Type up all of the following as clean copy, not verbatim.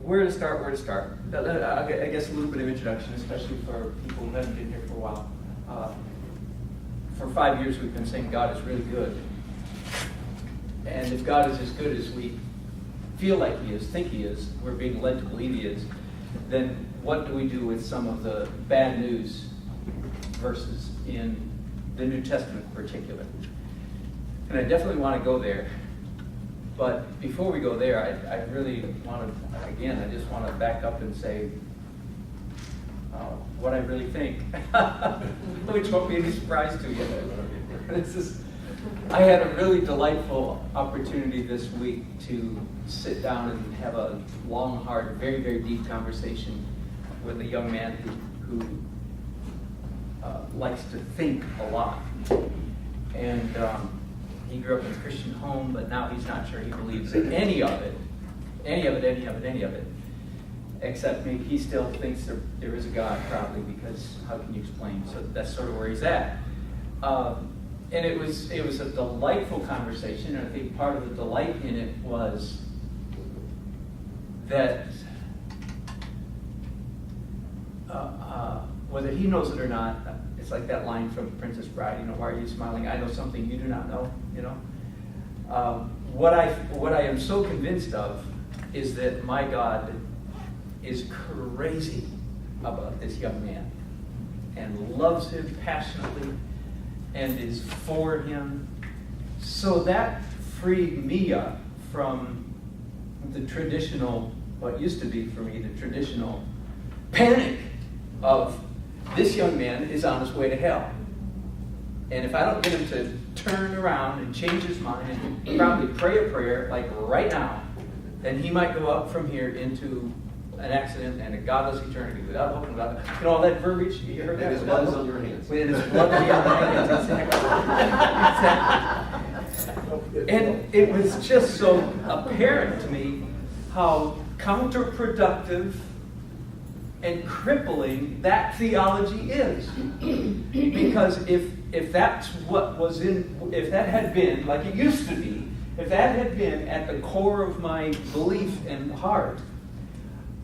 where to start? I guess a little bit of introduction, especially for people who haven't been here for a while. For 5 years we've been saying God is really good. And if God is as good as we feel like He is, think He is, we're being led to believe He is, then what do we do with some of the bad news verses in the New Testament in particular? And I definitely want to go there. But before we go there, I really want to, again, I just want to back up and say what I really think, which won't be any surprise to you. I had a really delightful opportunity this week to sit down and have a long, hard, very, very deep conversation with a young man who likes to think a lot. And he grew up in a Christian home, but now he's not sure he believes in any of it. Except maybe he still thinks there is a God, probably, because how can you explain? So that's sort of where he's at. And it was a delightful conversation, and I think part of the delight in it was that whether he knows it or not, it's like that line from Princess Bride, why are you smiling? I know something you do not know, What I am so convinced of is that my God is crazy about this young man and loves him passionately and is for him. So that freed me up from the traditional, what used to be for me, the traditional panic of this young man is on his way to hell. And if I don't get him to turn around and change his mind and probably pray a prayer like right now, then he might go up from here into an accident and a godless eternity without hope and without, all that verbiage, you heard that? And his blood is on your hands. With his blood on your hands, exactly. And it was just so apparent to me how counterproductive and crippling that theology is. Because if that's what was if that had been like it used to be, if that had been at the core of my belief and heart,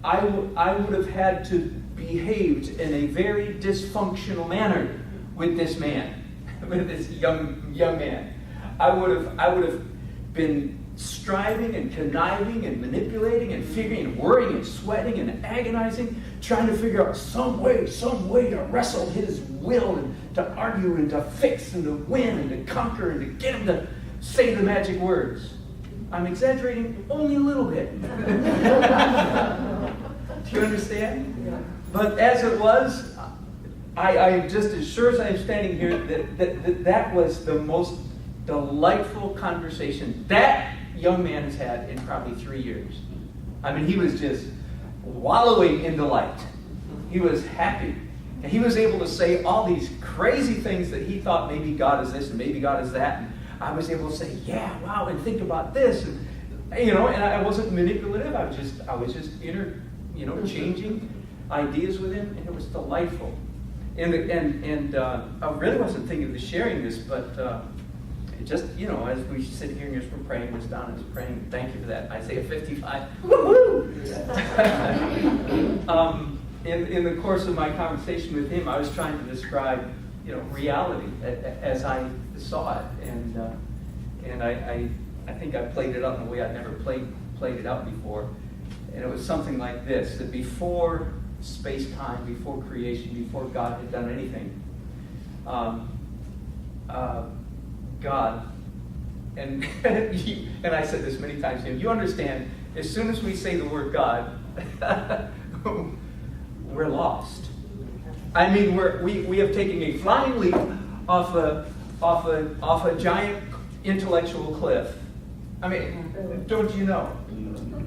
I would have had to behave in a very dysfunctional manner with this man, with this young man. I would have been striving and conniving and manipulating and figuring and worrying and sweating and agonizing, trying to figure out some way to wrestle his will and to argue and to fix and to win and to conquer and to get him to say the magic words. I'm exaggerating only a little bit. Do you understand? But as it was, I just as sure as I'm standing here that was the most delightful conversation that young man has had in probably 3 years. I mean, he was just wallowing in delight. He was happy. And he was able to say all these crazy things that he thought maybe God is this and maybe God is that. And I was able to say, yeah, wow, and think about this. And, and I wasn't manipulative. I was just changing ideas with him, and it was delightful. And I really wasn't thinking of sharing this, but it just, as we sit here and we're praying, Ms. Donna's praying, thank you for that, Isaiah 55. Woohoo! In the course of my conversation with him, I was trying to describe, reality as I saw it, and I think I played it out in a way I'd never played it out before, and it was something like this: that before space-time, before creation, before God had done anything, God, and and I said this many times to him, you understand, as soon as we say the word God, we're lost. I mean, we have taken a flying leap off a giant intellectual cliff. I mean, don't you know?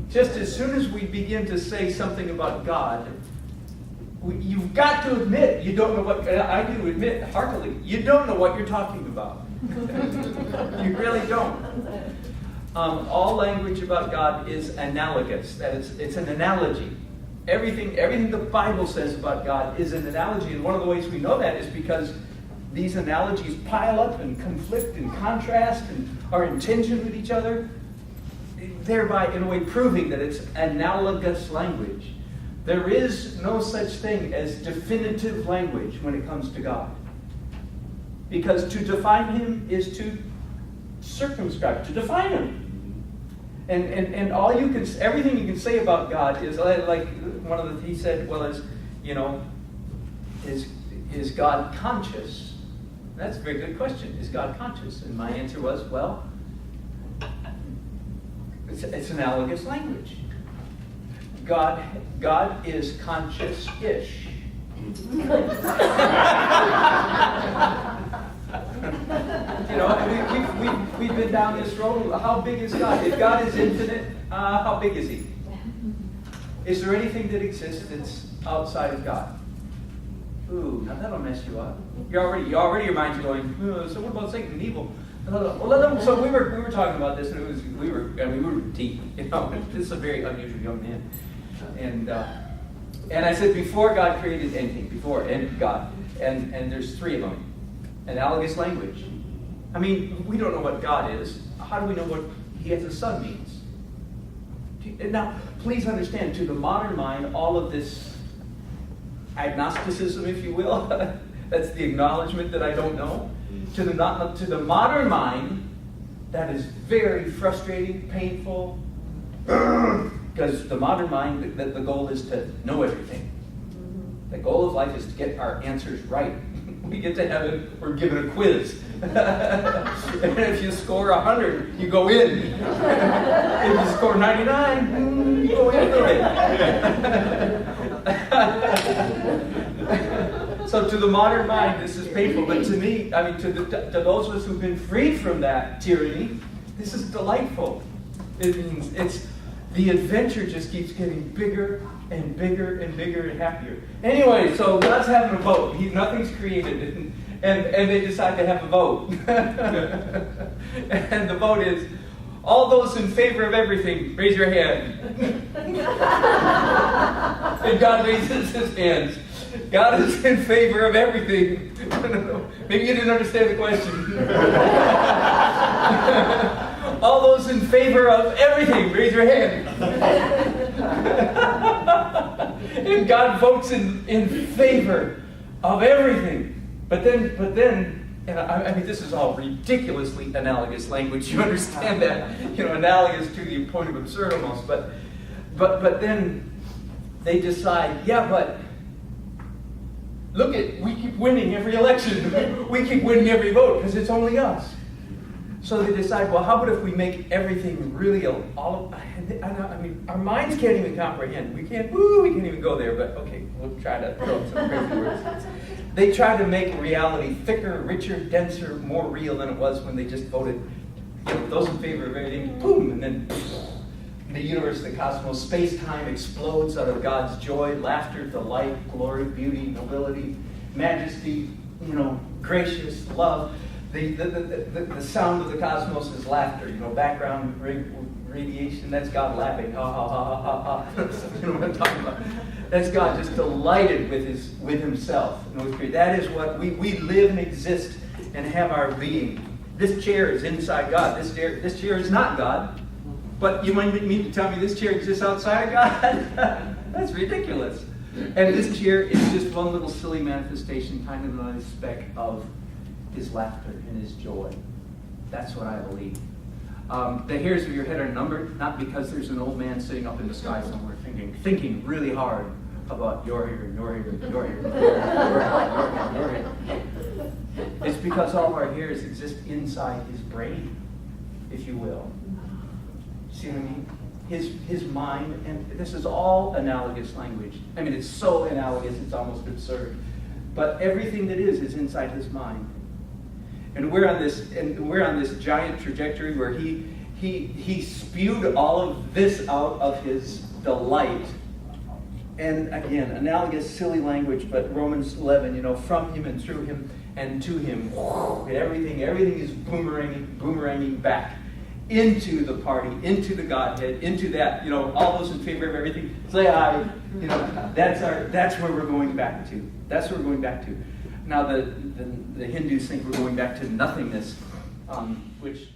Just as soon as we begin to say something about God, you've got to admit you don't know what. I do admit heartily, you don't know what you're talking about. You really don't. All language about God is analogous. That is, it's an analogy. Everything the Bible says about God is an analogy, and one of the ways we know that is because these analogies pile up and conflict and contrast and are in tension with each other. thereby, in a way, proving that it's analogous language. There is no such thing as definitive language when it comes to God. Because to define him is to circumscribe, to define him. And all you can, everything you can say about God is like one of the, he said, well, is God conscious? That's a very good question. Is God conscious? And my answer was, well, it's analogous language. God is conscious-ish. We've been down this road. How big is God? If God is infinite, how big is he? Is there anything that exists that's outside of God? Ooh, now that'll mess you up. Your mind's going, so what about Satan and evil? Well, so we were talking about this, and we were deep. This is a very unusual young man, and I said before God created anything, and God, and there's three of them, analogous language. I mean, we don't know what God is. How do we know what He as a Son means? Now, please understand, to the modern mind, all of this agnosticism, if you will, that's the acknowledgement that I don't know. To the modern mind, that is very frustrating, painful, because the modern mind, the goal is to know everything. The goal of life is to get our answers right. We get to heaven, we're given a quiz. And if you score 100, you go in. If you score 99, you go into it. So to the modern mind, this is painful. But to me, I mean, to those of us who've been freed from that tyranny, this is delightful. It means the adventure just keeps getting bigger and bigger and bigger and happier. Anyway, so God's having a vote. Nothing's created. And they decide to have a vote. And the vote is, all those in favor of everything, raise your hand. And God raises his hands. God is in favor of everything. Maybe you didn't understand the question. All those in favor of everything, raise your hand. And God votes in favor of everything. But then, and I mean, this is all ridiculously analogous language. You understand that? Analogous to the point of absurd almost. But then they decide, but look we keep winning every election. We keep winning every vote because it's only us. So they decide, well, how about if we make everything really I mean, our minds can't even comprehend. We can't even go there, but okay, we'll try to throw some crazy words. They try to make reality thicker, richer, denser, more real than it was when they just voted, those in favor of everything, boom, and then the universe, the cosmos, space-time explodes out of God's joy, laughter, delight, glory, beauty, nobility, majesty, gracious, love. The sound of the cosmos is laughter, background radiation, that's God laughing, ha ha ha ha ha ha. You know what I'm talking about? That's God just delighted with himself. That is what we live and exist and have our being. This chair is inside God. This chair is not God. But you might mean to tell me this chair exists outside of God? That's ridiculous. And this chair is just one little silly manifestation, tiny little speck of his laughter and his joy. That's what I believe. The hairs of your head are numbered, not because there's an old man sitting up in the sky somewhere thinking really hard about your hair and your hair and your hair and your hair and your hair. It's because all of our hairs exist inside his brain, if you will. See what I mean? His mind, and this is all analogous language. I mean, it's so analogous, it's almost absurd. But everything that is inside his mind. And we're on this giant trajectory where he spewed all of this out of his delight. And again, analogous, silly language, but Romans 11, from him and through him and to him, everything is boomeranging back into the party, into the Godhead, into that, all those in favor of everything. Say aye. That's where we're going back to. That's where we're going back to. Now the Hindus think we're going back to nothingness, which